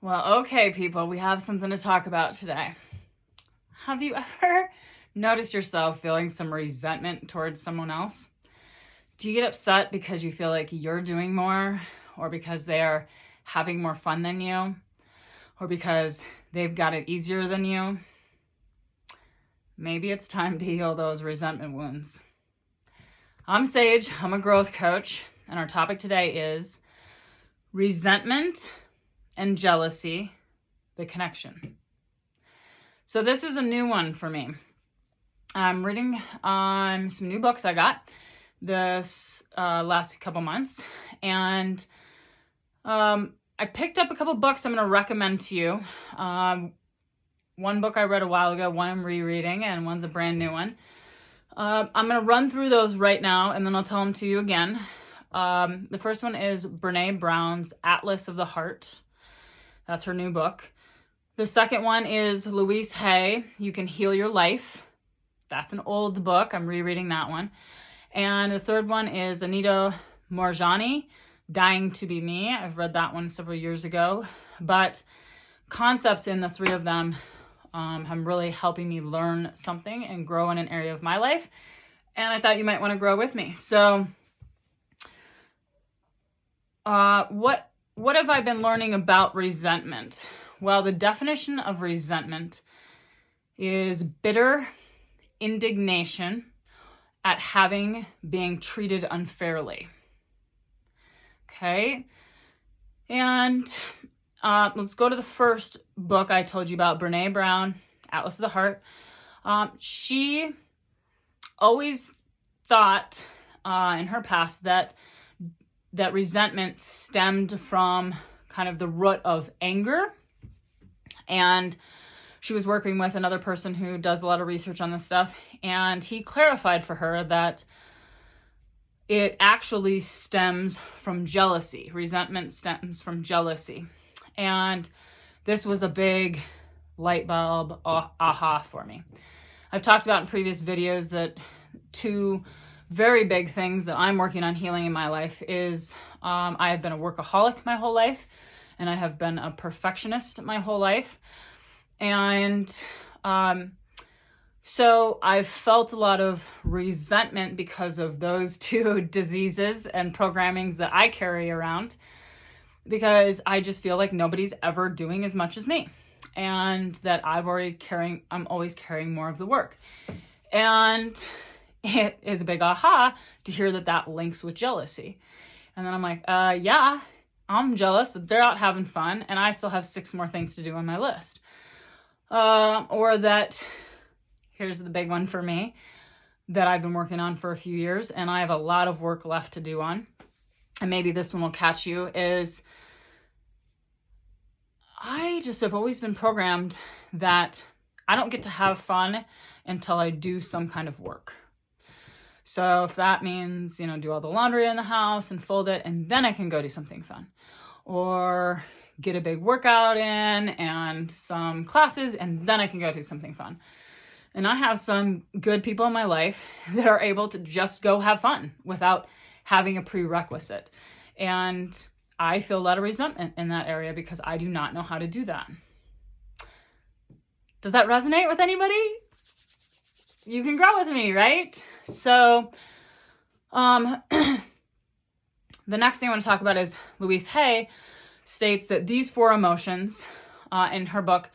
Well, okay, people, we have something to talk about today. Have you ever noticed yourself feeling some resentment towards someone else? Do you get upset because you feel like you're doing more, or because they are having more fun than you, or because they've got it easier than you? Maybe it's time to heal those resentment wounds. I'm Sage, I'm a growth coach, and our topic today is resentment and jealousy, the connection. So this is a new one for me. I'm reading some new books I got this last couple months, and I picked up a couple books I'm going to recommend to you. One book I read a while ago, one I'm rereading, and one's a brand new one. I'm going to run through those right now, and then I'll tell them to you again. The first one is Brené Brown's Atlas of the Heart. That's her new book. The second one is Louise Hay, You Can Heal Your Life. That's an old book. I'm rereading that one. And the third one is Anita Moorjani, Dying to Be Me. I've read that one several years ago. But concepts in the three of them have really helping me learn something and grow in an area of my life. And I thought you might want to grow with me. So what have I been learning about resentment? Well, the definition of resentment is bitter indignation at having being treated unfairly. Okay? And let's go to the first book I told you about, Brené Brown, Atlas of the Heart. She always thought in her past that resentment stemmed from kind of the root of anger. And she was working with another person who does a lot of research on this stuff. And he clarified for her that it actually stems from jealousy. Resentment stems from jealousy. And this was a big light bulb aha for me. I've talked about in previous videos that two very big things that I'm working on healing in my life is I have been a workaholic my whole life, and I have been a perfectionist my whole life. And so I've felt a lot of resentment because of those two diseases and programmings that I carry around, because I just feel like nobody's ever doing as much as me, and that I'm always carrying more of the work. And it is a big aha to hear that links with jealousy. And then I'm like, yeah, I'm jealous that they're out having fun and I still have 6 more things to do on my list. Or that, here's the big one for me, that I've been working on for a few years and I have a lot of work left to do on. And maybe this one will catch you, is I just have always been programmed that I don't get to have fun until I do some kind of work. So if that means, do all the laundry in the house and fold it, and then I can go do something fun. Or get a big workout in and some classes, and then I can go do something fun. And I have some good people in my life that are able to just go have fun without having a prerequisite. And I feel a lot of resentment in that area because I do not know how to do that. Does that resonate with anybody? You can grow with me, right? So, the next thing I want to talk about is Louise Hay states that these 4 emotions in her book,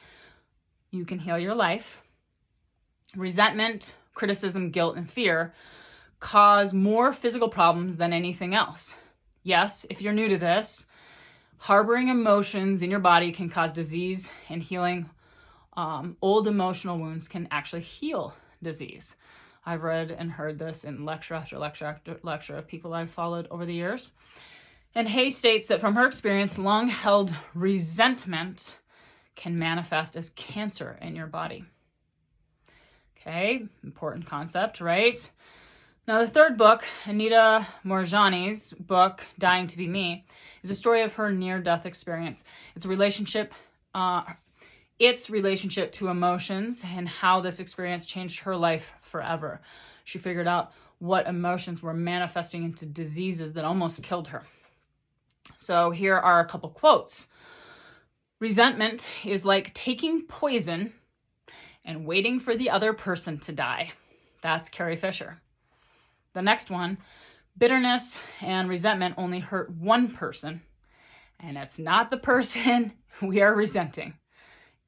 You Can Heal Your Life, resentment, criticism, guilt, and fear, cause more physical problems than anything else. Yes, if you're new to this, harboring emotions in your body can cause disease, and healing old emotional wounds can actually heal disease. I've read and heard this in lecture after lecture after lecture of people I've followed over the years. And Hay states that from her experience, long-held resentment can manifest as cancer in your body. Okay, important concept, right? Now, the third book, Anita Moorjani's book, Dying to Be Me, is a story of her near-death experience. It's a relationship to emotions and how this experience changed her life forever. She figured out what emotions were manifesting into diseases that almost killed her. So here are a couple quotes. Resentment is like taking poison and waiting for the other person to die. That's Carrie Fisher. The next one, bitterness and resentment only hurt one person, and it's not the person we are resenting.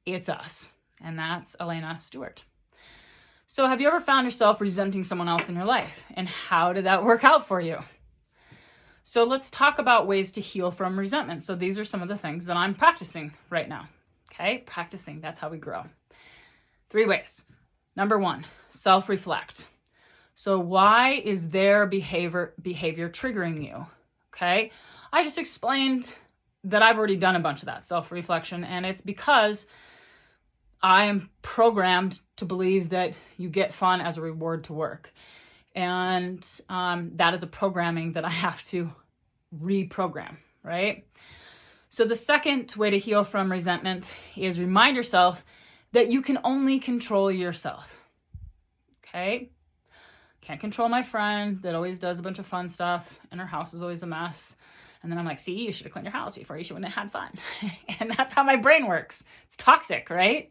It's us, and that's Elena Stewart. So have you ever found yourself resenting someone else in your life? And how did that work out for you? So let's talk about ways to heal from resentment. So these are some of the things that I'm practicing right now. Okay, practicing, that's how we grow. 3 ways. Number 1, self-reflect. So why is their behavior triggering you? Okay, I just explained that I've already done a bunch of that self-reflection, and it's because I am programmed to believe that you get fun as a reward to work. And that is a programming that I have to reprogram, right? So the second way to heal from resentment is remind yourself that you can only control yourself. Okay? Can't control my friend that always does a bunch of fun stuff and her house is always a mess. And then I'm like, see, you should have cleaned your house before. You wouldn't have had fun. And that's how my brain works. It's toxic, right?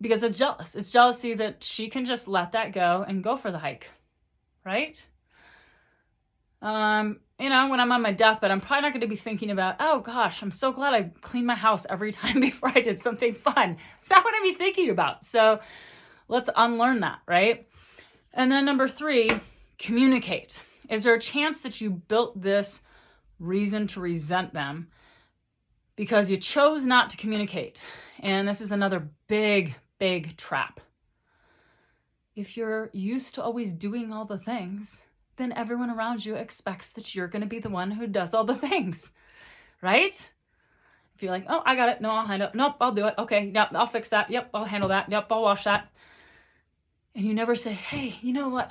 Because it's jealous. It's jealousy that she can just let that go and go for the hike, right? When I'm on my deathbed, I'm probably not going to be thinking about, oh gosh, I'm so glad I cleaned my house every time before I did something fun. It's not what I'm thinking about. So let's unlearn that, right? And then number 3, communicate. Is there a chance that you built this reason to resent them because you chose not to communicate? And this is another big trap. If you're used to always doing all the things, then everyone around you expects that you're going to be the one who does all the things, right? If you're like, oh, I got it. No, I'll handle it. Nope, I'll do it. Okay, yep, I'll fix that. Yep, I'll handle that. Yep, I'll wash that. And you never say, hey, you know what?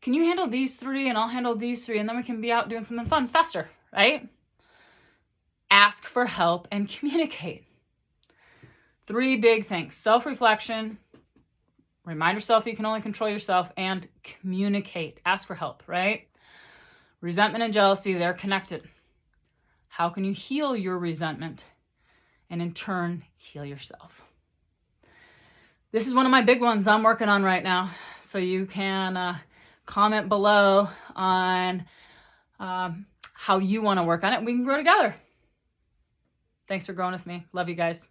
Can you handle these 3 and I'll handle these 3 and then we can be out doing something fun faster, right? Ask for help and communicate. 3 big things: self-reflection, remind yourself you can only control yourself, and communicate. Ask for help, right? Resentment and jealousy, they're connected. How can you heal your resentment and in turn heal yourself? This is one of my big ones I'm working on right now. So you can comment below on how you want to work on it. We can grow together. Thanks for growing with me. Love you guys.